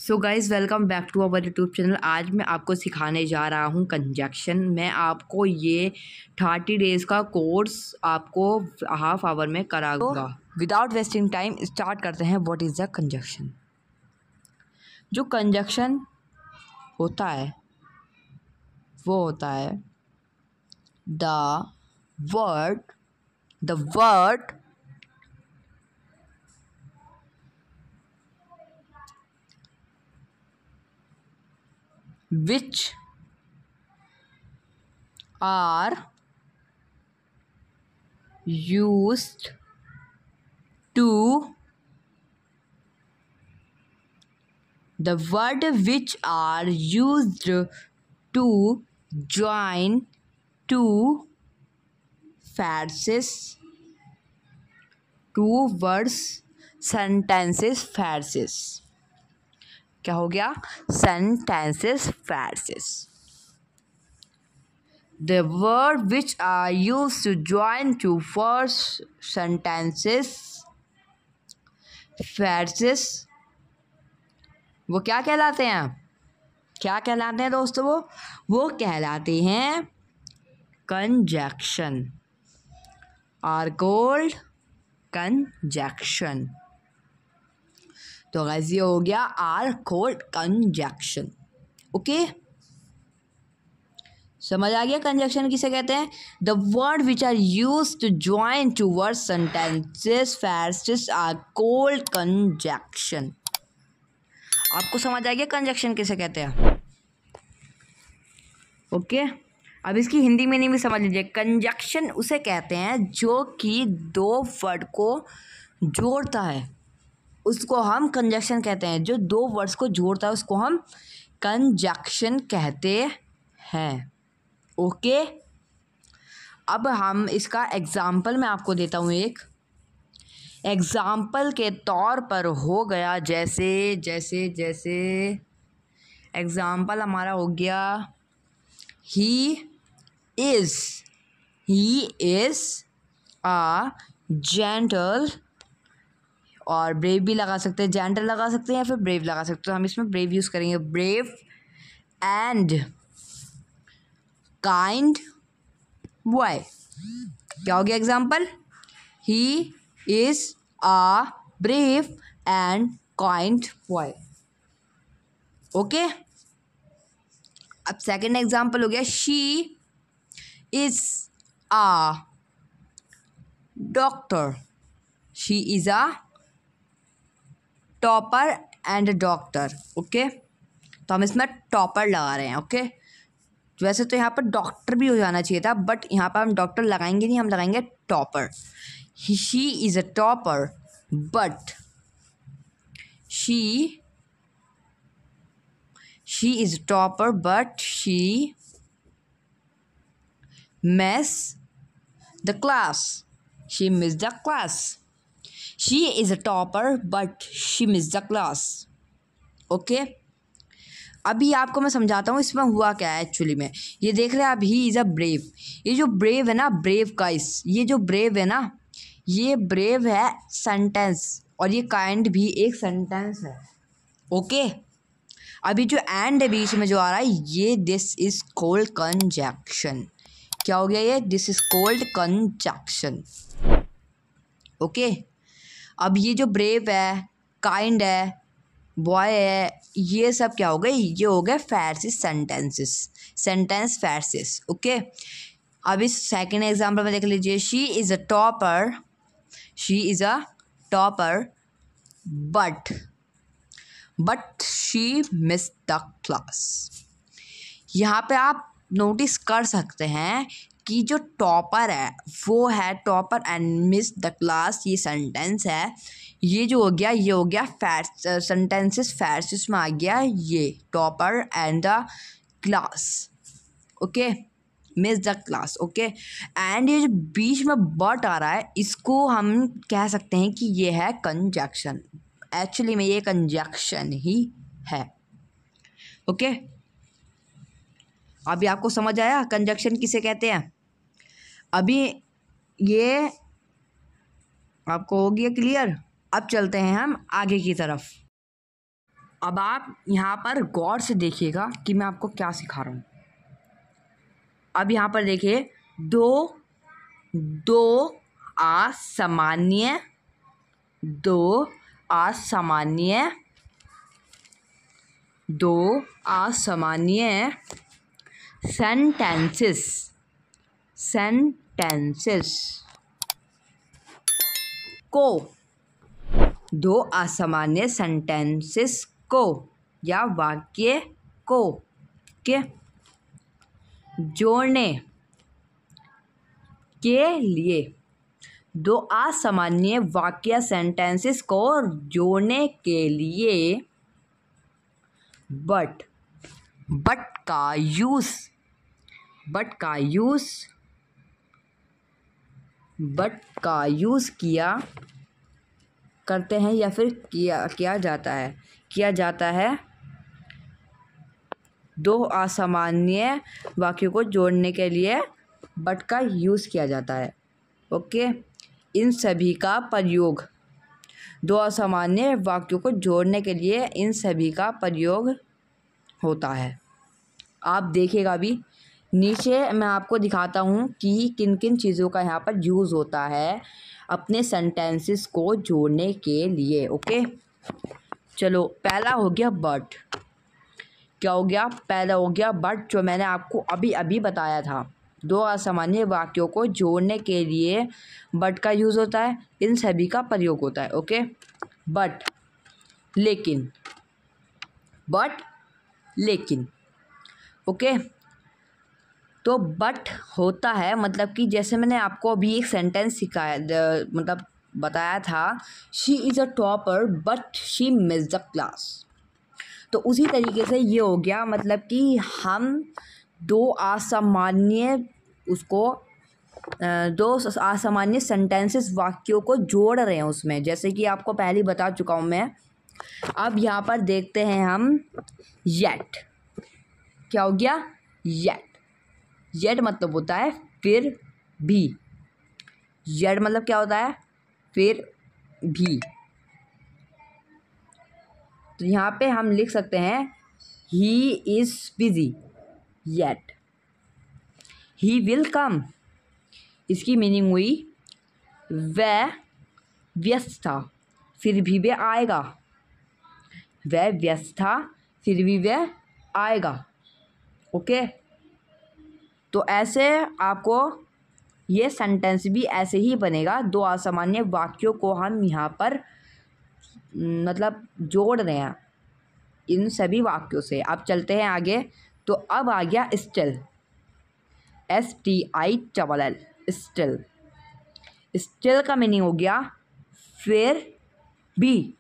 So guys welcome back to our YouTube channel. आज मैं आपको सिखाने जा रहा हूँ कंजक्शन। मैं आपको ये 30 डेज़ का कोर्स आपको हाफ आवर में कराऊंगा। विदाउट वेस्टिंग टाइम स्टार्ट करते हैं। What is the conjunction? जो कंजक्शन होता है वो होता है the word which are used to the word which are used to join two phrases, two words, sentences, phrases। क्या हो गया? sentences, phrases। The word which are used to join two words, sentences, phrases वो क्या कहलाते हैं? क्या कहलाते हैं दोस्तों? वो कहलाते हैं कंजक्शन, आर कॉल्ड कंजक्शन। तो गाइस ये हो गया आर कॉल्ड कंजक्शन। ओके, समझ आ गया कंजक्शन किसे कहते हैं? The word which are use to join two word sentences phrases are called conjunction. आपको समझ आ गया कंजक्शन किसे कहते हैं? ओके, अब इसकी हिंदी मीनिंग भी समझ लीजिए। कंजक्शन उसे कहते हैं जो कि दो वर्ड को जोड़ता है, उसको हम कंजक्शन कहते हैं। जो दो वर्ड्स को जोड़ता है उसको हम कंजक्शन कहते हैं। ओके, अब हम इसका एग्जाम्पल मैं आपको देता हूँ। एक एग्जाम्पल के तौर पर हो गया जैसे जैसे जैसे एग्जाम्पल हमारा हो गया ही इज़ आ जेंटल, और ब्रेव भी लगा सकते हैं, जेंटल लगा सकते हैं या फिर ब्रेव लगा सकते हैं। तो हम इसमें ब्रेव यूज़ करेंगे। Brave and kind boy. क्या हो गया example? He is a brave and kind boy. Okay, अब सेकेंड एग्जाम्पल हो गया she is a doctor. She is a topper and doctor. Okay, तो हम इसमें टॉपर लगा रहे हैं। ओके, वैसे तो यहाँ पर डॉक्टर भी हो जाना चाहिए था, बट यहाँ पर हम डॉक्टर लगाएंगे नहीं, हम लगाएंगे topper. She is a topper but she is a topper but she miss the class. She miss the class. She is a topper but she miss the class. Okay, अभी आपको मैं समझाता हूँ इसमें हुआ क्या है एक्चुअली में। ये देख रहे हैं आप, ही इज़ अ ब्रेव। ये जो ब्रेव है ना, ब्रेव गाइस, ये जो ब्रेव है ना, ये ब्रेव है सेंटेंस, और ये काइंड भी एक सेंटेंस है। ओके, अभी जो एंड है बीच में जो आ रहा है, ये दिस इज कॉल्ड कंजक्शन। क्या हो गया ये? This is called conjunction. Okay, अब ये जो ब्रेव है, काइंड है, बॉय है, ये सब क्या हो गए? ये हो गए phrases, sentences, sentence phrases. Okay, अब इस सेकंड एग्जांपल में देख लीजिए। She is a topper, she is a topper but she miss the class. यहाँ पे आप नोटिस कर सकते हैं कि जो टॉपर है वो है topper and miss the class, ये सेंटेंस है। ये जो हो गया, ये हो गया सेंटेंसेस फ्रेजेस में आ गया ये topper and the class. Okay, miss the class. Okay, and ये जो बीच में बट आ रहा है, इसको हम कह सकते हैं कि ये है कंजक्शन। एक्चुअली में ये कंजक्शन ही है। ओके, अभी आपको समझ आया कंजक्शन किसे कहते हैं? अभी ये आपको हो गया क्लियर। अब चलते हैं हम आगे की तरफ। अब आप यहाँ पर गौर से देखिएगा कि मैं आपको क्या सिखा रहा हूँ। अब यहाँ पर देखिए, दो असामान्य सेंटेंसेस को या वाक्य को के जोड़ने के लिए, दो असामान्य वाक्य सेंटेंसेस को जोड़ने के लिए बट का यूज़ किया करते हैं या फिर किया जाता है। दो असामान्य वाक्यों को जोड़ने के लिए बट का यूज़ किया जाता है। ओके, इन सभी का प्रयोग, दो असामान्य वाक्यों को जोड़ने के लिए इन सभी का प्रयोग होता है। आप देखिएगा अभी नीचे मैं आपको दिखाता हूँ कि किन किन चीज़ों का यहाँ पर यूज़ होता है अपने सेंटेंसेस को जोड़ने के लिए। ओके, चलो, पहला हो गया बट। क्या हो गया? पहला हो गया बट, जो मैंने आपको अभी अभी बताया था। दो असामान्य वाक्यों को जोड़ने के लिए बट का यूज़ होता है, इन सभी का प्रयोग होता है। ओके, बट, लेकिन, ओके, तो बट होता है मतलब कि जैसे मैंने आपको अभी एक सेंटेंस सिखाया, मतलब बताया था, she is a topper but she miss the class. तो उसी तरीके से ये हो गया, मतलब कि हम दो असामान्य सेंटेंसेस वाक्यों को जोड़ रहे हैं उसमें, जैसे कि आपको पहले ही बता चुका हूँ मैं। अब यहाँ पर देखते हैं हम येट। क्या हो गया? येट मतलब होता है फिर भी। येट मतलब क्या होता है? फिर भी। तो यहाँ पे हम लिख सकते हैं ही is busy yet he will कम। इसकी मीनिंग हुई वह व्यस्त था फिर भी वह आएगा। वह व्यस्त था फिर भी वह आएगा। ओके, तो ऐसे आपको ये सेंटेंस भी ऐसे ही बनेगा। दो असामान्य वाक्यों को हम यहाँ पर मतलब जोड़ रहे हैं इन सभी वाक्यों से। अब चलते हैं आगे। तो अब आ गया स्टिल, STILL, स्टिल। स्टिल का मीनिंग हो गया फिर भी।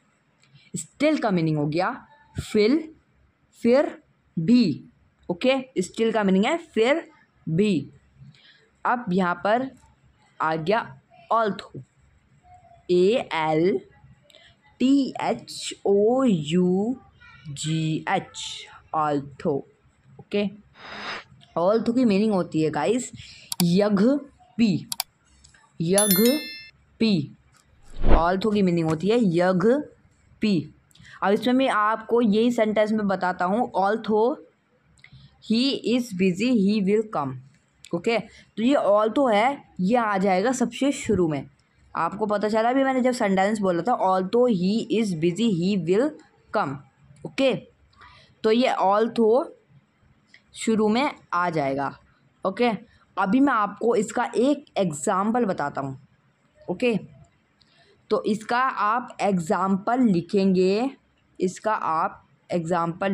स्टिल का मीनिंग हो गया फिर भी। ओके, स्टिल का मीनिंग है फिर भी। अब यहाँ पर आ गया although, ALTHOUGH, although. Okay, although की मीनिंग होती है गाइस यद्यपि। ऑल्थो की मीनिंग होती है यद्यपि। अब इसमें मैं आपको यही सेंटेंस में बताता हूँ, although he is busy he will come. Okay, तो ये ऑल्थो है, ये आ जाएगा सबसे शुरू में। आपको पता चला अभी मैंने जब सेंटेंस बोला था although he is busy he will come. Okay, तो ये ऑल्थो शुरू में आ जाएगा। ओके, अभी मैं आपको इसका एक एग्ज़ाम्पल बताता हूँ। ओके, तो इसका आप एग्ज़ाम्पल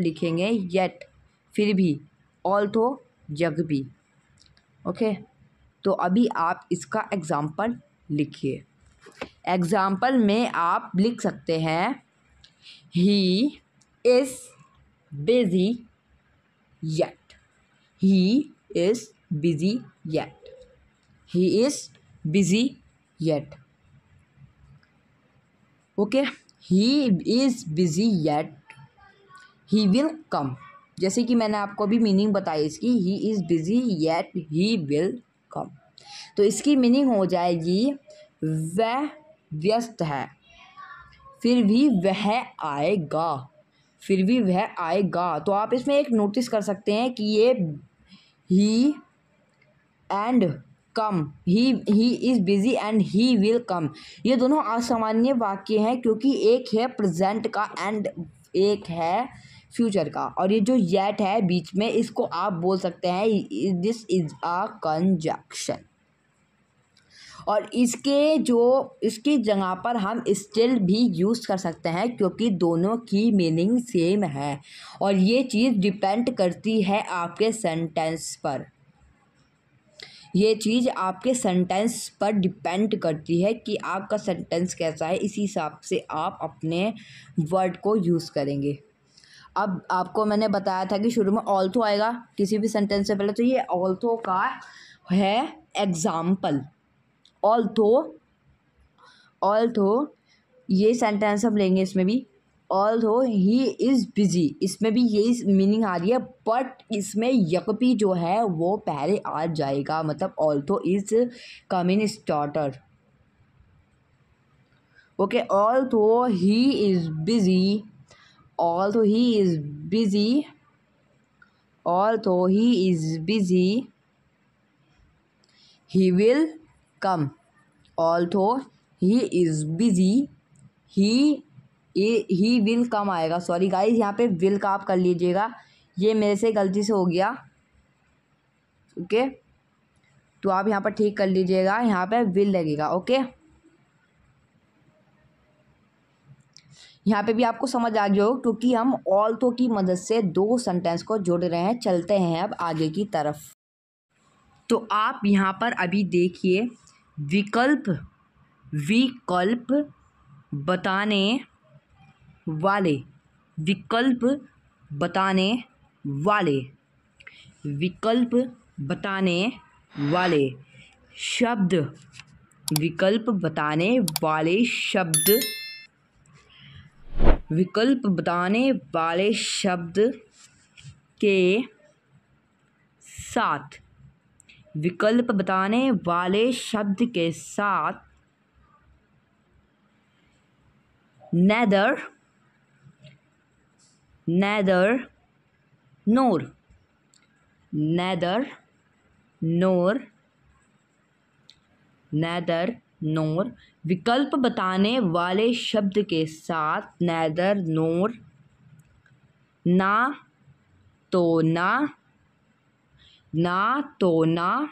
लिखेंगे येट फिर भी, ऑल्थो जब भी। ओके, तो अभी आप इसका एग्ज़ाम्पल लिखिए। एग्ज़ाम्पल में आप लिख सकते हैं ही is busy yet. He is busy yet. Okay, he is busy yet he will कम। जैसे कि मैंने आपको अभी मीनिंग बताई इसकी, ही is busy yet he will कम। तो इसकी मीनिंग हो जाएगी वह व्यस्त है फिर भी वह आएगा। फिर भी वह आएगा। तो आप इसमें एक नोटिस कर सकते हैं कि ये he and come, he is busy and he will come, ये दोनों असामान्य वाक्य हैं क्योंकि एक है प्रेजेंट का एंड एक है फ्यूचर का। और ये जो येट है बीच में, इसको आप बोल सकते हैं दिस इज अ कंजक्शन। और इसकी जगह पर हम स्टिल भी यूज़ कर सकते हैं क्योंकि दोनों की मीनिंग सेम है। और ये चीज़ डिपेंड करती है आपके सेंटेंस पर, ये चीज़ आपके सेंटेंस पर डिपेंड करती है कि आपका सेंटेंस कैसा है, इसी हिसाब से आप अपने वर्ड को यूज़ करेंगे। अब आपको मैंने बताया था कि शुरू में ऑल्थो आएगा किसी भी सेंटेंस से पहले, तो ये ऑल्थो का है एग्जाम्पल। ऑल्थो ये सेंटेंस हम लेंगे, इसमें भी ऑल्थो ही इज़ बिजी, इसमें भी यही मीनिंग आ रही है, बट इसमें यकपी जो है वो पहले आ जाएगा, मतलब although is coming starter. Okay, although he is busy, although he is busy, he will come, although he is busy, he will come आएगा। सॉरी गाइस, यहाँ पे will का आप कर लीजिएगा, ये मेरे से गलती से हो गया। ओके, तो आप यहाँ पर ठीक कर लीजिएगा, यहाँ पे will लगेगा। ओके, यहाँ पे भी आपको समझ आ गया हो क्योंकि हम ऑल्थो की मदद से दो सेंटेंस को जोड़ रहे हैं। चलते हैं अब आगे की तरफ। तो आप यहाँ पर अभी देखिए, विकल्प बताने वाले, विकल्प बताने वाले, विकल्प बताने वाले शब्द, विकल्प बताने वाले शब्द, विकल्प बताने वाले शब्द के साथ, विकल्प बताने वाले शब्द के साथ neither, nor, neither nor, विकल्प बताने वाले शब्द के साथ neither nor, ना तो ना, ना तो ना,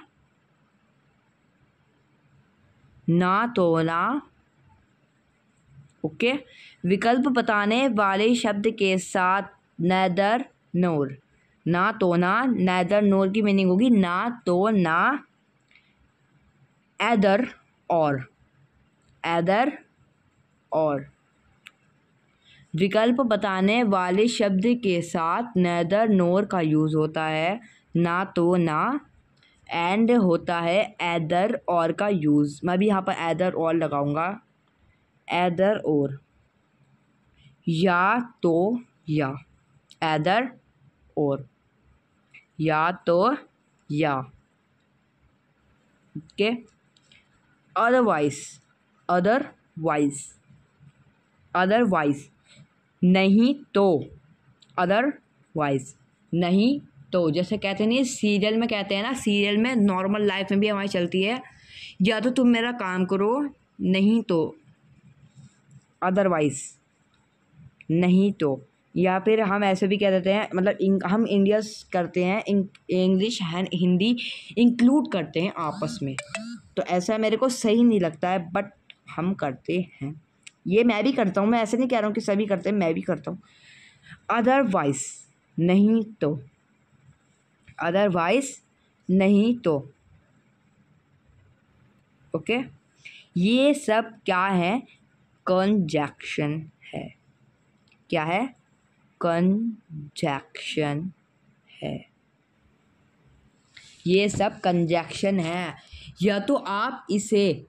ना तो ना। ओके, विकल्प बताने वाले शब्द के साथ neither nor, ना तो ना, neither nor की मीनिंग होगी ना तो ना, either और, either और। विकल्प बताने वाले शब्द के साथ neither nor का यूज़ होता है, ना तो ना, एंड होता है either और का यूज़। मैं भी यहाँ पर either और लगाऊंगा, either और, या तो या, either और, या तो या। ओके, अदरवाइज, अदरवाइज नहीं तो, अदरवाइज नहीं तो। जैसे कहते हैं नहीं, सीरियल में कहते हैं ना, सीरियल में, नॉर्मल लाइफ में भी हमारी चलती है, या तो तुम मेरा काम करो, नहीं तो अदरवाइज, नहीं तो। या फिर हम ऐसे भी कह देते हैं, मतलब हम इंडियस करते हैं, इंग्लिश एंड हिंदी इंक्लूड करते हैं आपस में, तो ऐसा मेरे को सही नहीं लगता है, बट हम करते हैं। ये मैं भी करता हूँ, मैं ऐसे नहीं कह रहा हूँ कि सभी करते हैं, मैं भी करता हूँ। अदरवाइज नहीं तो, अदरवाइज नहीं तो। ओके, ये सब क्या है? कंजक्शन है। क्या है? कंजक्शन है। ये सब कंजक्शन है। या तो आप इसे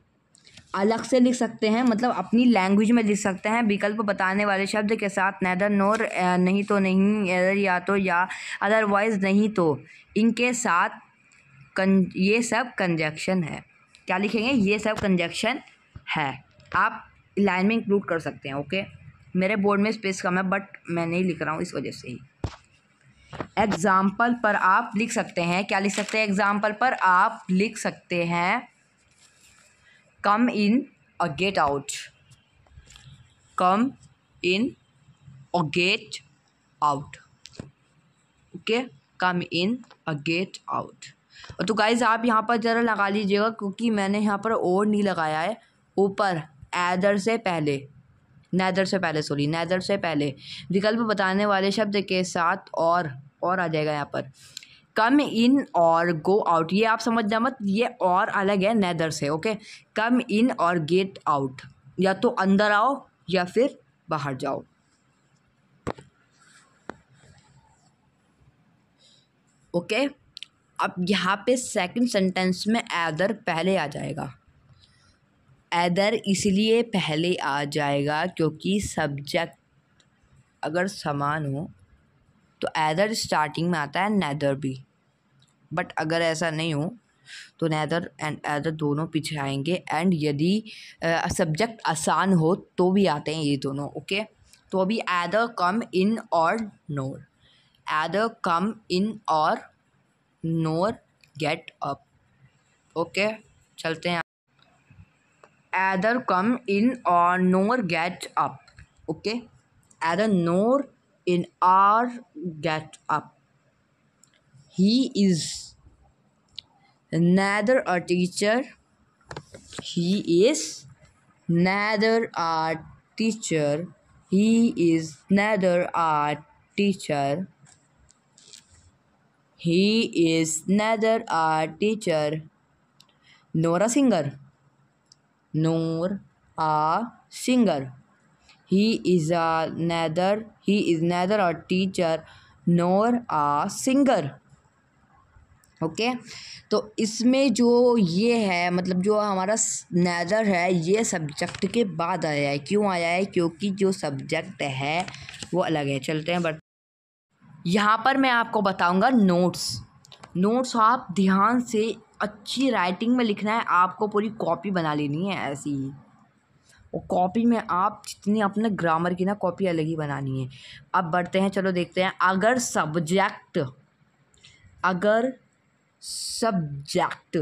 अलग से लिख सकते हैं, मतलब अपनी लैंग्वेज में लिख सकते हैं, विकल्प बताने वाले शब्द के साथ neither nor, नहीं तो नहीं, either या तो या, अदरवाइज नहीं तो, इनके साथ ये सब कंजक्शन है। क्या लिखेंगे? ये सब कंजक्शन है। आप लाइन में इंक्लूड कर सकते हैं। ओके, मेरे बोर्ड में स्पेस कम है बट मैं नहीं लिख रहा हूँ इस वजह से ही। एग्जाम्पल पर आप लिख सकते हैं, क्या लिख सकते हैं? एग्जाम्पल पर आप लिख सकते हैं कम इन और गेट आउट, कम इन और get out. Okay, come in और गेट आउट। तो गाइज आप यहाँ पर ज़रा लगा लीजिएगा क्योंकि मैंने यहाँ पर और नहीं लगाया है, ऊपर एदर से पहले, नैदर से पहले, सॉरी नैदर से पहले विकल्प बताने वाले शब्द के साथ और आ जाएगा यहाँ पर। कम इन और गो आउट, ये आप समझना मत, ये और अलग है नैदर से। ओके, कम इन और गेट आउट, या तो अंदर आओ या फिर बाहर जाओ। ओके, अब यहाँ पे सेकंड सेंटेंस में एदर पहले आ जाएगा। एदर इसलिए पहले आ जाएगा क्योंकि सब्जेक्ट अगर समान हो तो एदर स्टार्टिंग में आता है, नैदर भी। बट अगर ऐसा नहीं हो तो नैदर एंड एदर दोनों पीछे आएंगे, एंड यदि सब्जेक्ट आसान हो तो भी आते हैं ये दोनों। ओके, तो अभी एदर कम इन और नोर, एदर कम इन और नोर गेट अप। ओके, चलते हैं। एदर कम इन और nor get up. Okay, either nor in और get up. He is neither a teacher. He is neither a teacher. He is neither a teacher. He is neither a teacher nor a singer. Nor a singer. He is neither a teacher nor a singer. Okay, तो इसमें जो ये है, मतलब जो हमारा neither है, ये सब्जेक्ट के बाद आया है। क्यों आया है? क्योंकि जो सब्जेक्ट है वो अलग है। चलते हैं, बट यहाँ पर मैं आपको बताऊँगा नोट्स आप ध्यान से अच्छी राइटिंग में लिखना है, आपको पूरी कॉपी बना लेनी है ऐसी ही। और कॉपी में आप जितनी अपने ग्रामर की ना कॉपी अलग ही बनानी है। अब बढ़ते हैं, चलो देखते हैं। अगर सब्जेक्ट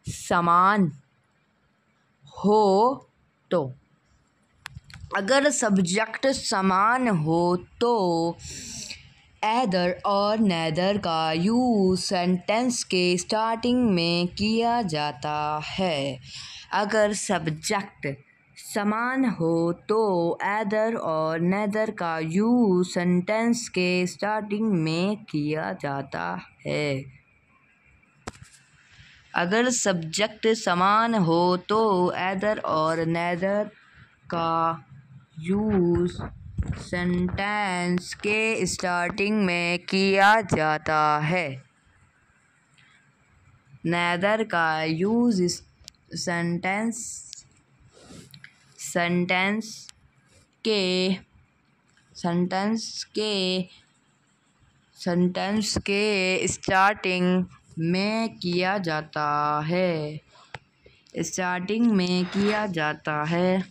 समान हो तो, अगर सब्जेक्ट समान हो तो एदर और नैदर का यूज़ सेंटेंस के स्टार्टिंग में किया जाता है। अगर सब्जेक्ट समान हो तो एदर और नैदर का यूज़ सेंटेंस के स्टार्टिंग में किया जाता है। अगर सब्जेक्ट समान हो तो एदर और नैदर का यूज़ सेंटेंस के स्टार्टिंग में किया जाता है। नैदर का यूज़ सेंटेंस के स्टार्टिंग में किया जाता है। स्टार्टिंग में किया जाता है।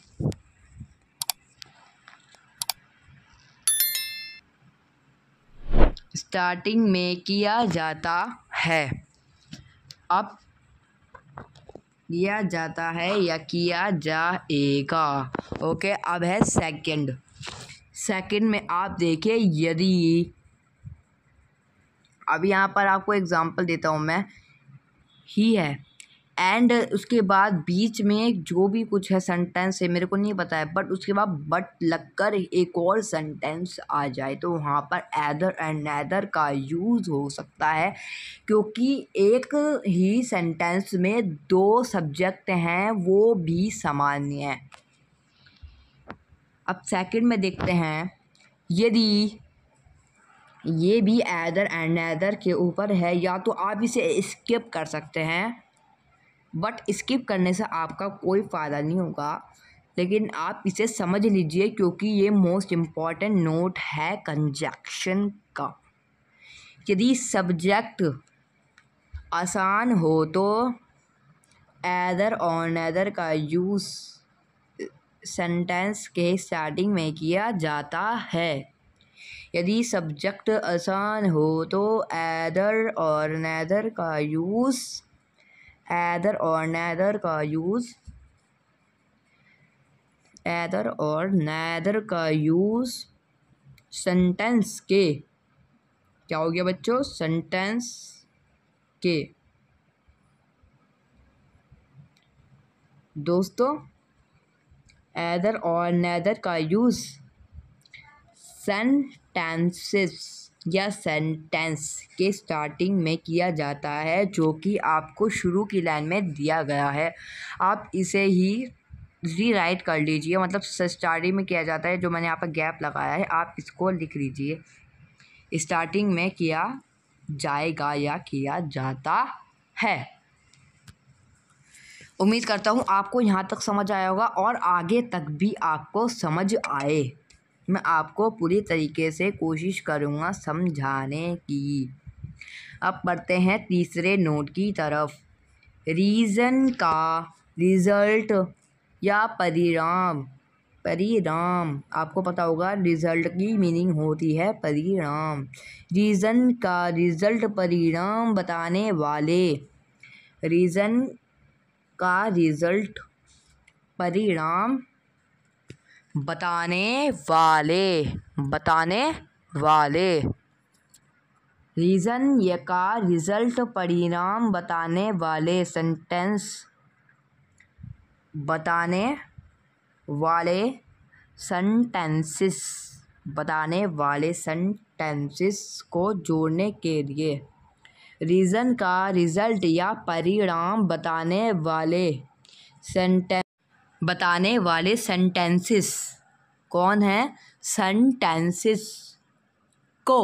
स्टार्टिंग में किया जाता है। अब किया जाता है या किया जाएगा। ओके, अब है सेकंड में आप देखिए, यदि अब यहाँ पर आपको एग्जांपल देता हूँ मैं, ही है एंड उसके बाद बीच में जो भी कुछ है सेंटेंस है, मेरे को नहीं पता है, बट उसके बाद बट लगकर एक और सेंटेंस आ जाए तो वहाँ पर एदर एंड नैदर का यूज़ हो सकता है, क्योंकि एक ही सेंटेंस में दो सब्जेक्ट हैं वो भी सामान्य हैं। अब सेकंड में देखते हैं, यदि ये भी एदर एंड नैदर के ऊपर है, या तो आप इसे स्किप कर सकते हैं, बट स्किप करने से आपका कोई फ़ायदा नहीं होगा, लेकिन आप इसे समझ लीजिए क्योंकि ये मोस्ट इम्पॉर्टेंट नोट है कंजक्शन का। यदि सब्जेक्ट आसान हो तो एदर और नैदर का यूज़ सेंटेंस के स्टार्टिंग में किया जाता है। यदि सब्जेक्ट आसान हो तो एदर और नेदर का यूज़ सेंटेंस के, क्या हो गया बच्चों, सेंटेंस के दोस्तों एदर और नेदर का यूज़ सेंटेंसेस या सेंटेंस के स्टार्टिंग में किया जाता है, जो कि आपको शुरू की लाइन में दिया गया है। आप इसे ही रीराइट कर लीजिए, मतलब स्टार्टिंग में किया जाता है, जो मैंने यहाँ पर गैप लगाया है आप इसको लिख लीजिए। स्टार्टिंग में किया जाएगा या किया जाता है। उम्मीद करता हूँ आपको यहाँ तक समझ आया होगा और आगे तक भी आपको समझ आए। मैं आपको पूरी तरीके से कोशिश करूँगा समझाने की। अब बढ़ते हैं तीसरे नोट की तरफ। रीज़न का रिज़ल्ट या परिणाम आपको पता होगा रिज़ल्ट की मीनिंग होती है परिणाम। रीज़न का रिज़ल्ट परिणाम बताने वाले, रीज़न का रिज़ल्ट परिणाम बताने वाले रीज़न का रिज़ल्ट परिणाम बताने वाले सेंटेंसेस को जोड़ने के लिए, रीज़न का रिज़ल्ट या परिणाम बताने वाले सेंटेंसेस कौन है, सेंटेंसेस को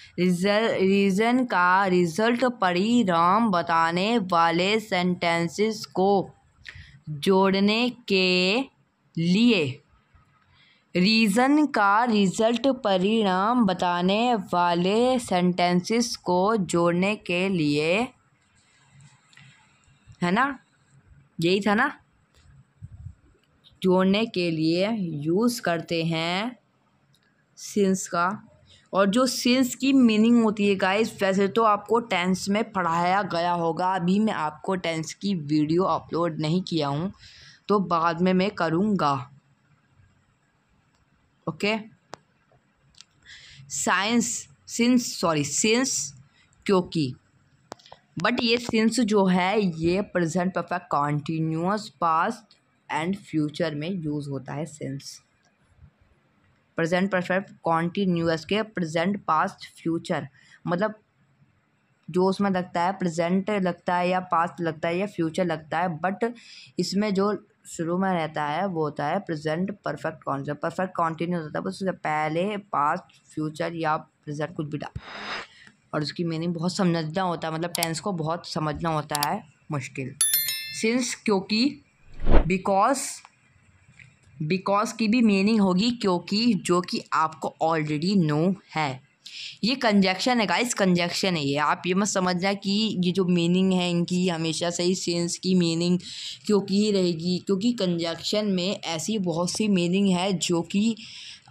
रीज़न का रिज़ल्ट परिणाम बताने वाले सेंटेंसेस को जोड़ने के लिए, रीज़न का रिज़ल्ट परिणाम बताने वाले सेंटेंसेस को जोड़ने के लिए, है ना, यही था ना, जोड़ने के लिए यूज़ करते हैं सिंस का। और जो सिंस की मीनिंग होती है गाइस, वैसे तो आपको टेंस में पढ़ाया गया होगा, अभी मैं आपको टेंस की वीडियो अपलोड नहीं किया हूँ, तो बाद में मैं करूँगा। ओके। सिंस क्योंकि, बट ये सिंस जो है ये present perfect continuous past and future में यूज़ होता है। सिंस प्रेजेंट परफेक्ट कॉन्टिन्यूअस के प्रेजेंट पास्ट फ्यूचर, मतलब जो उसमें लगता है प्रेजेंट लगता है या पास्ट लगता है या फ्यूचर लगता है, बट इसमें जो शुरू में रहता है वो होता है present perfect continuous. Perfect continuous होता है, बस उससे पहले पास्ट फ्यूचर या प्रेजेंट कुछ भी डाल, और उसकी मीनिंग बहुत समझना होता है, मतलब टेंस को बहुत समझना होता है मुश्किल। सिंस क्योंकि, बिकॉज की भी मीनिंग होगी क्योंकि, जो कि आपको ऑलरेडी नो है। ये कंजक्शन है गाइस, कंजक्शन है ये। आप ये मत समझना कि ये जो मीनिंग है इनकी हमेशा से ही सिंस की मीनिंग क्योंकि ही रहेगी, क्योंकि कंजक्शन में ऐसी बहुत सी मीनिंग है जो कि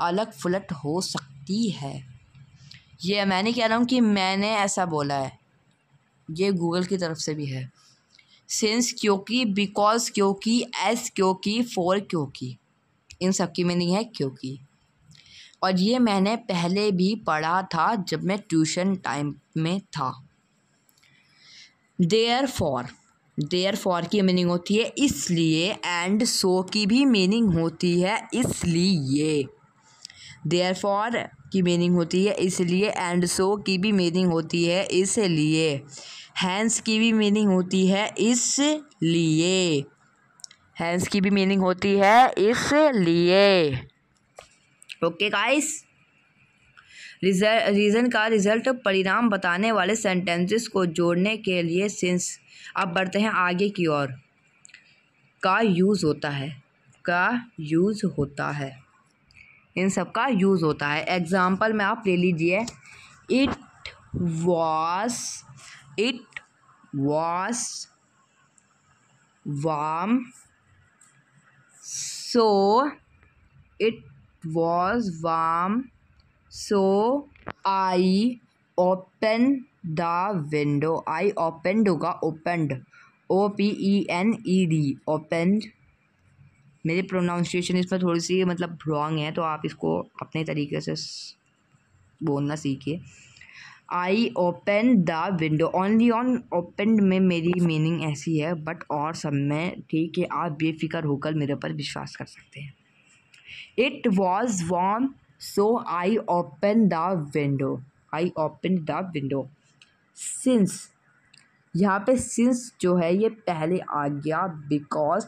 अलग फुलट हो सकती है। ये मैं नहीं कह रहा हूँ कि मैंने ऐसा बोला है, ये गूगल की तरफ से भी है। सिंस क्योंकि, बिकॉज क्योंकि, एस क्योंकि, फॉर क्योंकि, इन सब की मीनिंग है क्योंकि। और ये मैंने पहले भी पढ़ा था जब मैं ट्यूशन टाइम में था। देयरफॉर की मीनिंग होती है इसलिए, एंड सो की भी मीनिंग होती है इसलिए। देयरफॉर की मीनिंग होती है इसलिए, एंड सो की भी मीनिंग होती है इसलिए। हैंस की भी मीनिंग होती है इसलिए, हैंस की भी मीनिंग होती है इसलिए। ओके गाइस, रीज़न का रिज़ल्ट परिणाम बताने वाले सेंटेंसेस को जोड़ने के लिए सिंस। अब बढ़ते हैं आगे की ओर। का यूज़ होता है, इन सब का यूज़ होता है। एग्जाम्पल में आप ले लीजिए, it was warm so it was warm, so I opened the window. I opened होगा opened, OPENED, opened। मेरी प्रोनाउंसिएशन इसमें थोड़ी सी मतलब रॉन्ग है, तो आप इसको अपने तरीके से बोलना सीखिए। I open the window, only on open में मेरी मीनिंग ऐसी है, बट और सब में ठीक है, आप बेफिक्र होकर मेरे पर विश्वास कर सकते हैं। It was warm, so I open the window. I open the window. Since, यहाँ पे सिंस जो है ये पहले आ गया, बिकॉज,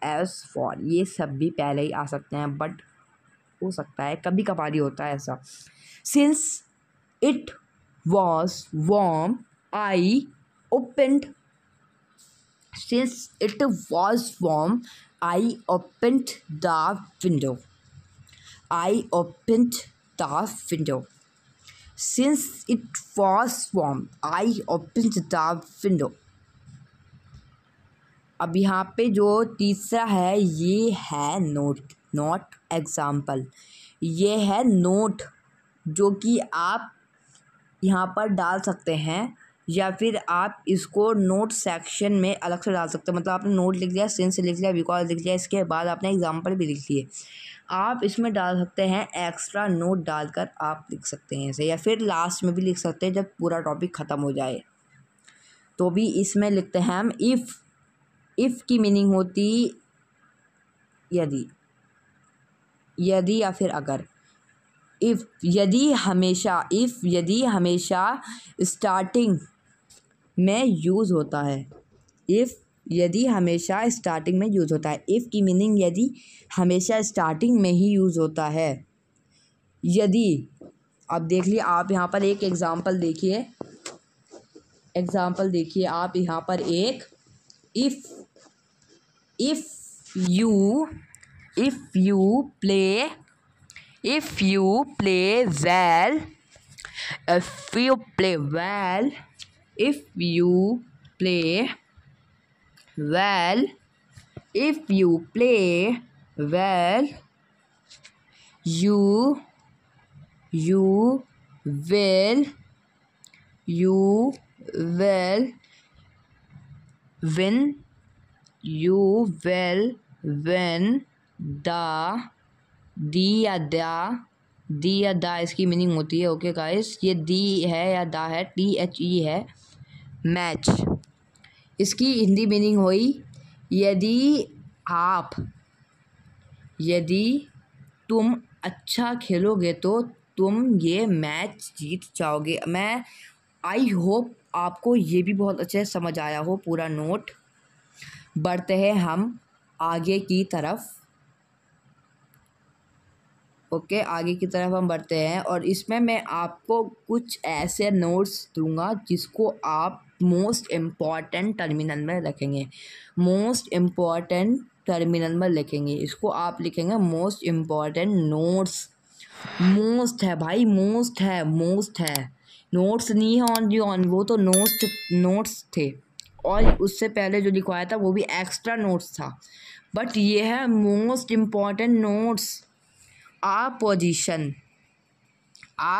एज फॉर, ये सब भी पहले ही आ सकते हैं, बट हो सकता है कभी कभार ही होता है ऐसा। Since it was warm, I opened, since it was warm, I opened the window. I opened the window. Since it was warm, I opened the window. अब यहाँ पे जो तीसरा है ये है नोट, नॉट एग्जाम्पल। ये है नोट जो कि आप यहाँ पर डाल सकते हैं, या फिर आप इसको नोट सेक्शन में अलग से डाल सकते हैं। मतलब आपने नोट लिख लिया, सिंस लिख लिया, बिकॉज लिख लिया, इसके बाद आपने एग्जाम्पल भी लिख लिए, आप इसमें डाल सकते हैं एक्स्ट्रा नोट डालकर आप लिख सकते हैं ऐसे, या फिर लास्ट में भी लिख सकते हैं जब पूरा टॉपिक ख़त्म हो जाए तो भी इसमें लिखते हैं हम। इफ़ की मीनिंग होती यदि, यदि या फिर अगर। इफ़ यदि हमेशा, इफ़ यदि हमेशा स्टार्टिंग में यूज़ होता है। इफ़ यदि हमेशा स्टार्टिंग में यूज़ होता है। इफ़ की मीनिंग यदि हमेशा स्टार्टिंग में ही यूज़ होता है। यदि, अब देख लिए आप यहाँ पर एक एग्ज़ाम्पल देखिए, एग्ज़ाम्पल देखिए आप यहाँ पर एक, if you play, if you play well, if you play well, if you play well, if you play well, you will win, you will win the, दी या दा इसकी मीनिंग होती है। ओके गाइस, ये दी है या दा है, THE है, मैच। इसकी हिंदी मीनिंग हुई यदि आप, यदि तुम अच्छा खेलोगे तो तुम ये मैच जीत जाओगे। मैं आई होप आपको ये भी बहुत अच्छे से समझ आया हो पूरा नोट। बढ़ते हैं हम आगे की तरफ। ओके, आगे की तरफ हम बढ़ते हैं, और इसमें मैं आपको कुछ ऐसे नोट्स दूंगा जिसको आप मोस्ट इम्पॉर्टेंट टर्मिनल में रखेंगे। मोस्ट इम्पॉर्टेंट टर्मिनल में लिखेंगे, इसको आप लिखेंगे मोस्ट इम्पॉर्टेंट नोट्स। मोस्ट है भाई, मोस्ट है, मोस्ट है, नोट्स नहीं है ऑन दी ऑन, वो तो नोट्स थे, और उससे पहले जो लिखवाया था वो भी एक्स्ट्रा नोट्स था, बट ये है मोस्ट इम्पॉर्टेंट नोट्स। आ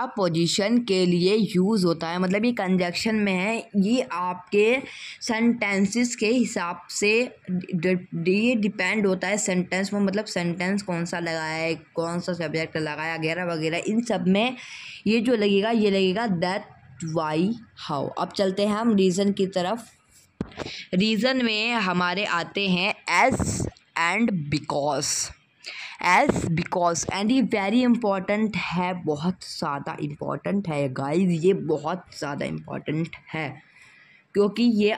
पोजीशन के लिए यूज़ होता है, मतलब ये कंजक्शन में है, ये आपके सेंटेंसेस के हिसाब से ये डिपेंड होता है सेंटेंस में, मतलब सेंटेंस कौन सा लगाया है, कौन सा सब्जेक्ट लगाया वगैरह वगैरह, इन सब में ये जो लगेगा ये लगेगा दैट, वाई, हाउ। अब चलते हैं हम रीज़न की तरफ। रीज़न में हमारे आते हैं S and because. S, because, and ये वेरी इंपॉर्टेंट है, बहुत ज़्यादा इम्पॉर्टेंट है गाइस, ये बहुत ज़्यादा इम्पॉर्टेंट है, क्योंकि ये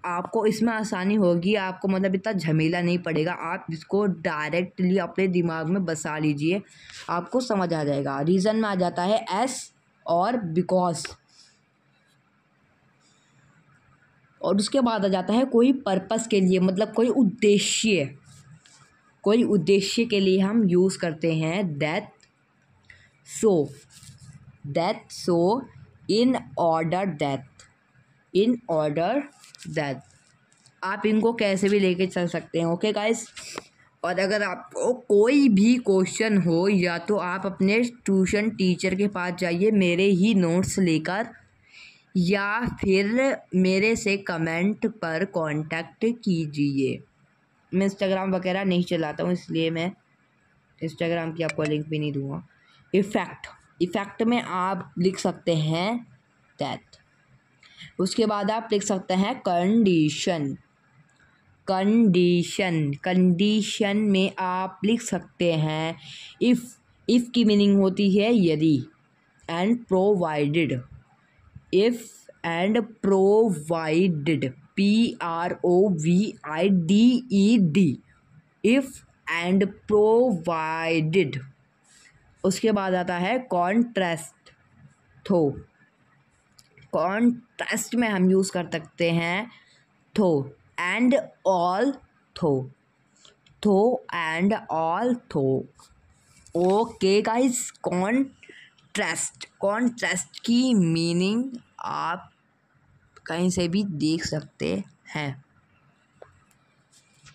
आपको इसमें आसानी होगी, आपको मतलब इतना झमेला नहीं पड़ेगा, आप इसको डायरेक्टली अपने दिमाग में बसा लीजिए, आपको समझ आ जाएगा। रीज़न में आ जाता है एस और बिकॉज, और उसके बाद आ जाता है कोई पर्पस के लिए, मतलब कोई उद्देश्य के लिए हम यूज़ करते हैं that, so, in order that, आप इनको कैसे भी लेके चल सकते हैं। ओके गाइस, और अगर आपको कोई भी क्वेश्चन हो या तो आप अपने ट्यूशन टीचर के पास जाइए मेरे ही नोट्स लेकर, या फिर मेरे से कमेंट पर कांटेक्ट कीजिए। मैं इंस्टाग्राम वगैरह नहीं चलाता हूँ, इसलिए मैं इंस्टाग्राम की आपको लिंक भी नहीं दूंगा। इफ़ेक्ट में आप लिख सकते हैं दैट। उसके बाद आप लिख सकते हैं कंडीशन। कंडीशन में आप लिख सकते हैं इफ़ की मीनिंग होती है यदि, and provided. If and provided, PROVIDED, if and provided. उसके बाद आता है कॉन्ट्रास्ट। कॉन्ट्रास्ट में हम यूज़ कर सकते हैं थो एंड ऑल। थो एंड ऑल थो। ओके गाइस, कॉन्ट्रास्ट की मीनिंग आप कहीं से भी देख सकते हैं,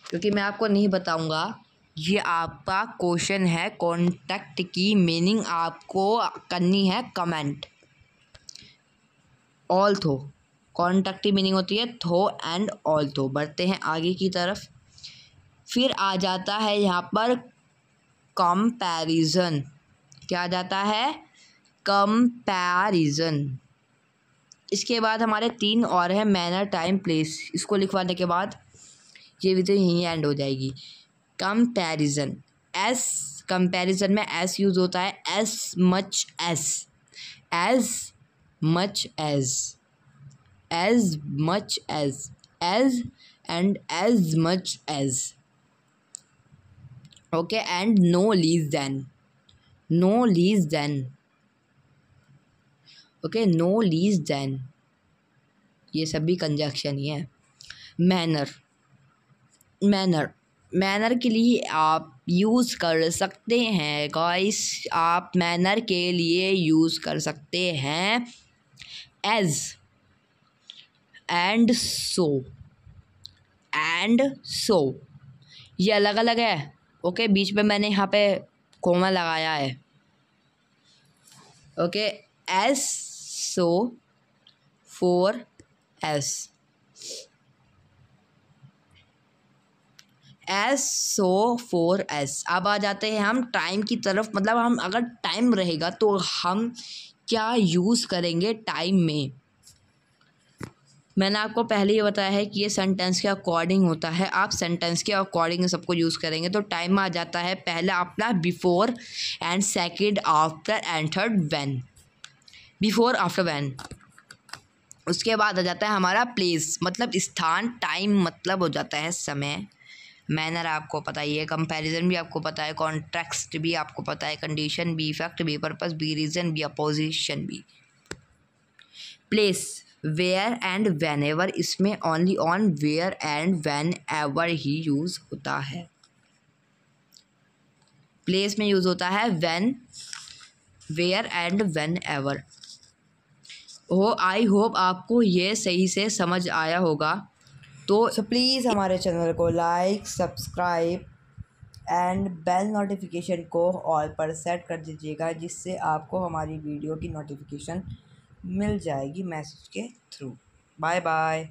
क्योंकि मैं आपको नहीं बताऊंगा, ये आपका क्वेश्चन है। कॉन्ट्रैक्ट की मीनिंग आपको करनी है कमेंट। ऑल थो, कॉन्ट्रैक्ट की मीनिंग होती है थो एंड ऑल थो। बढ़ते हैं आगे की तरफ। फिर आ जाता है यहाँ पर कंपैरिजन। क्या आ जाता है? कंपैरिजन। इसके बाद हमारे 3 और है, मैनर, टाइम, प्लेस। इसको लिखवाने के बाद ये भी तो यहीं एंड हो जाएगी। कंपैरिजन, कंपैरिजन में एस यूज़ होता है। As much as and as much as. Okay, and no less than. Okay, no less than, ये सब भी कंजक्शन ही है। मैनर के लिए आप यूज़ कर सकते हैं गाइस, आप मैनर के लिए यूज़ कर सकते हैं एज एंड सो। ये अलग अलग है। ओके, बीच में मैंने यहाँ पे कोमा लगाया है। Okay, S, so, for, S. S, so, for, S. अब आ जाते हैं हम टाइम की तरफ। मतलब हम अगर टाइम रहेगा तो हम क्या यूज़ करेंगे टाइम में। मैंने आपको पहले ही बताया है कि ये सेंटेंस के अकॉर्डिंग होता है। आप सेंटेंस के अकॉर्डिंग सबको यूज़ करेंगे तो टाइम में आ जाता है पहला अपना before, and second after, and third when. Before, after, when. उसके बाद आ जाता है हमारा प्लेस, मतलब स्थान। टाइम मतलब हो जाता है समय। मैनर आपको पता ही है, कंपैरिजन भी आपको पता है, कॉन्टेक्स्ट भी आपको पता है, कंडीशन भी, इफेक्ट भी, पर्पस भी, रीजन भी, अपोजिशन भी। Place, where and whenever, इसमें only on, where and whenever ही यूज़ होता है। प्लेस में यूज़ होता है when, where and whenever. I hope आपको ये सही से समझ आया होगा। तो प्लीज़ हमारे चैनल को like, subscribe and bell notification को ऑल पर सेट कर दीजिएगा, जिससे आपको हमारी वीडियो की नोटिफिकेशन मिल जाएगी मैसेज के थ्रू। Bye bye.